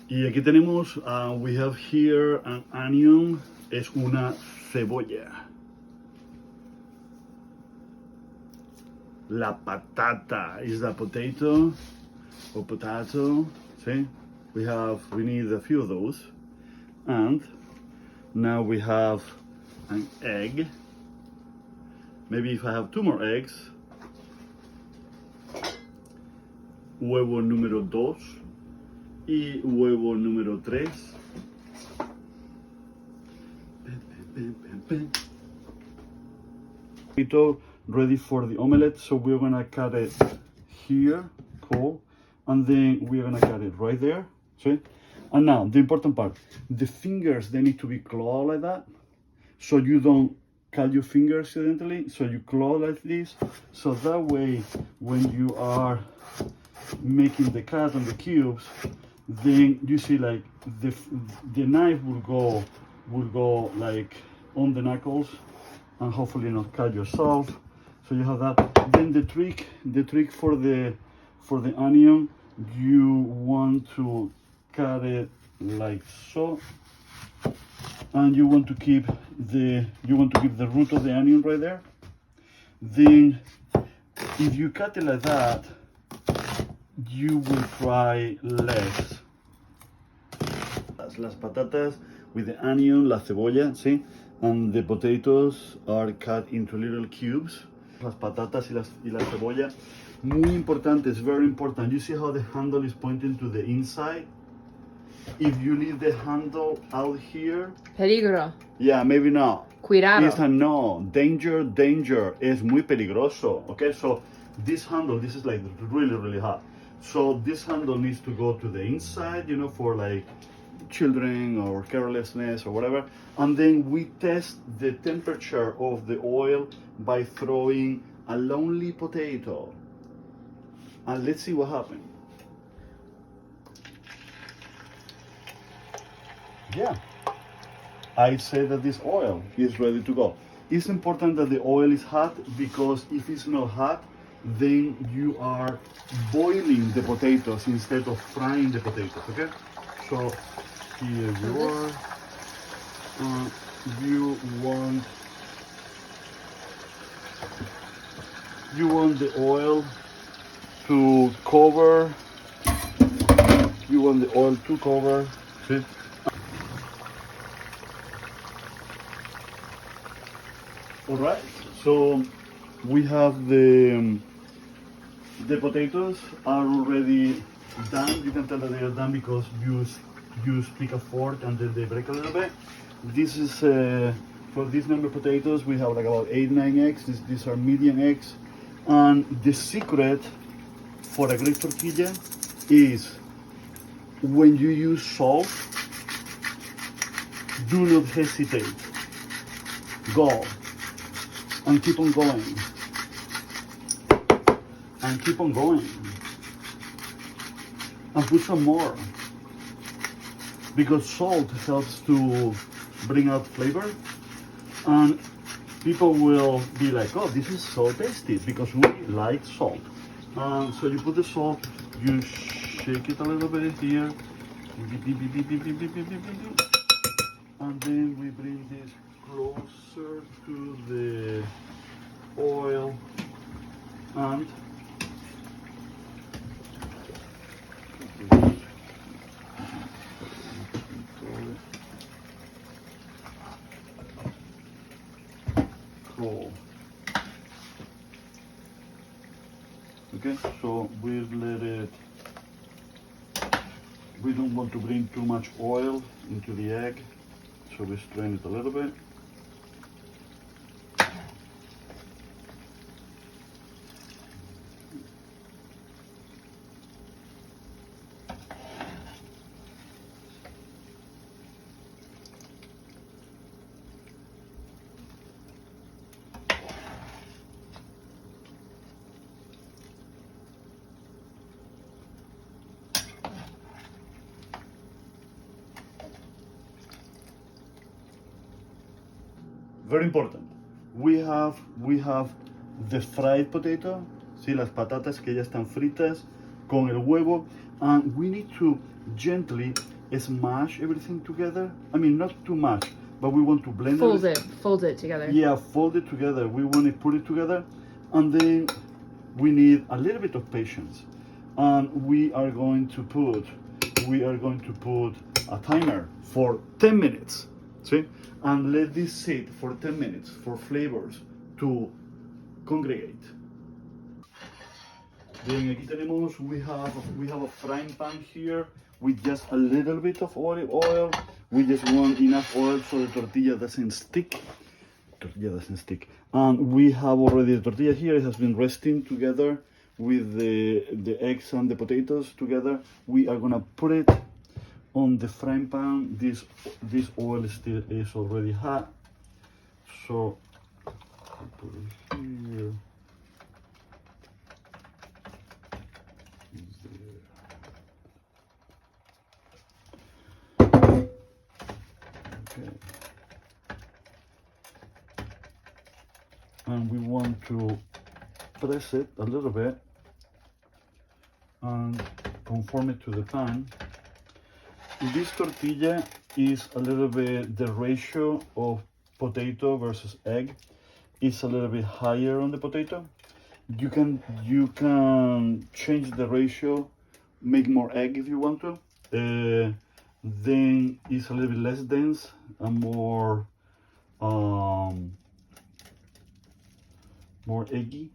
Y aquí tenemos, we have here an onion, es una cebolla. La patata is the potato or potato. See, we need a few of those, and now we have an egg. Maybe if I have 2 more eggs. Huevo número 2 y huevo número 3. Potato ready for the omelette, so we're gonna cut it here, cool, and then we're gonna cut it right there, see? And now the important part, the fingers, they need to be clawed like that, so you don't cut your fingers accidentally, so you claw like this, so that way when you are making the cut on the cubes, then you see like the knife will go like on the knuckles and hopefully not cut yourself. So you have that. Then the trick for the onion, you want to cut it like so, and you want to keep the root of the onion right there. Then if you cut it like that, you will fry less. Las patatas with the onion, la cebolla, see, and the potatoes are cut into little cubes. Las patatas y la cebolla, muy importante, it's very important. You see how the handle is pointing to the inside? If you leave the handle out here, peligro. Yeah, maybe not. Cuidado. It's a no, danger, es muy peligroso. Okay, so this handle, this is like really hot. So this handle needs to go to the inside, you know, for like children or carelessness or whatever. And then we test the temperature of the oil by throwing a lonely potato. And let's see what happens. Yeah, I say that this oil is ready to go. It's important that the oil is hot, because if it's not hot, then you are boiling the potatoes instead of frying the potatoes, okay? So here you are. You want the oil to cover. You want the oil to cover. See? All right. So we have the potatoes are already done. You can tell that they are done because you stick a fork and then they break a little bit. This is for this number of potatoes we have like about 8-9 eggs. These are medium eggs. And the secret for a great tortilla is when you use salt, do not hesitate. Go and keep on going. And keep on going. And put some more. Because salt helps to bring out flavor. And people will be like, oh, this is so tasty, because we like salt. So you put the salt, you shake it a little bit here. And then we bring this closer to the oil and roll. Okay, so we let it. We don't want to bring too much oil into the egg, so we strain it a little bit. Very important. We have the fried potato. Sí, las patatas que ya están fritas con el huevo, and we need to gently smash everything together. I mean, not too much, but we want to blend fold it together. Yeah, fold it together. We want to put it together, and then we need a little bit of patience. And we are going to put a timer for 10 minutes. See? And let this sit for 10 minutes for flavors to congregate. Then aquí tenemos, we have a frying pan here with just a little bit of olive oil. We just want enough oil so the tortilla doesn't stick. And we have already the tortilla here. It has been resting together with the eggs and the potatoes together. We are gonna put it on the frying pan. This oil still is already hot, so I'll put it here. Okay. And we want to press it a little bit and conform it to the pan. This tortilla is a little bit, the ratio of potato versus egg is a little bit higher on the potato. You can change the ratio, make more egg if you want to. Then it's a little bit less dense and more eggy.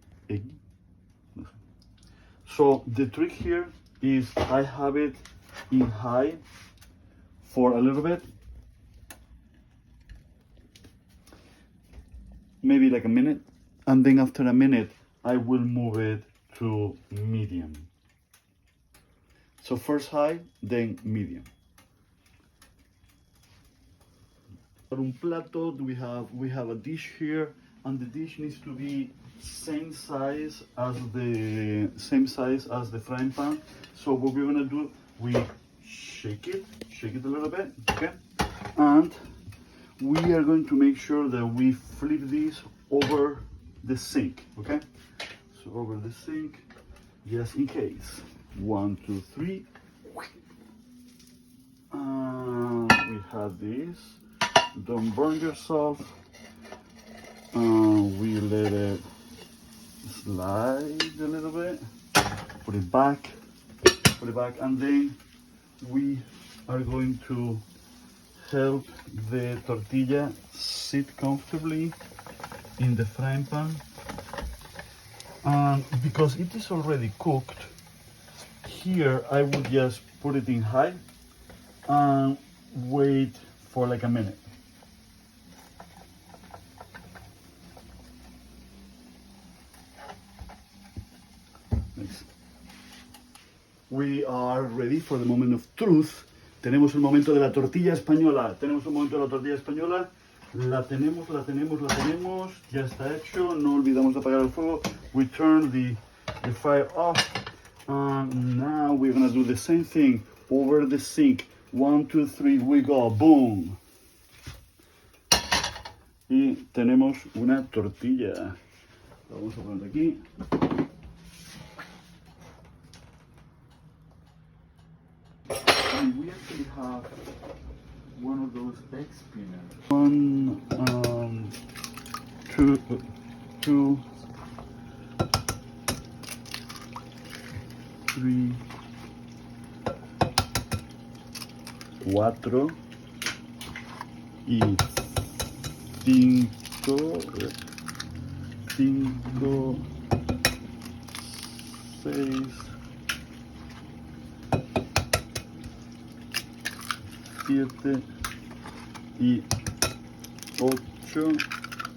So the trick here is I have it in high for a little bit, maybe like a minute, and then after a minute I will move it to medium. So first high, then medium. For un plato, we have a dish here, and the dish needs to be same size as the frying pan. So what we're gonna do, we shake it a little bit, okay? And we are going to make sure that we flip this over the sink, okay? So over the sink, just in case. 1, 2, 3. And we have this. Don't burn yourself. We let it slide a little bit. Put it back, and then we are going to help the tortilla sit comfortably in the frying pan. And because it is already cooked, here I would just put it in high and wait for like a minute. We are ready for the moment of truth. Tenemos el momento de la tortilla española. La tenemos. Ya está hecho. No olvidamos apagar el fuego. We turn the fire off. And now we're gonna do the same thing over the sink. 1, 2, 3, we go. Boom. Y tenemos una tortilla. Lo vamos a poner aquí. And we actually have one of those egg spinners. 1, 2, 3, 4 y 5, 6, 7 y 8.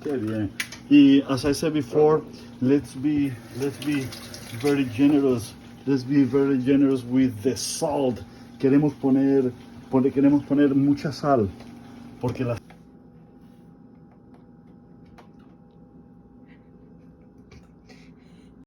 Qué bien. Y as I said before, let's be very generous. Let's be very generous with the salt. Queremos poner mucha sal porque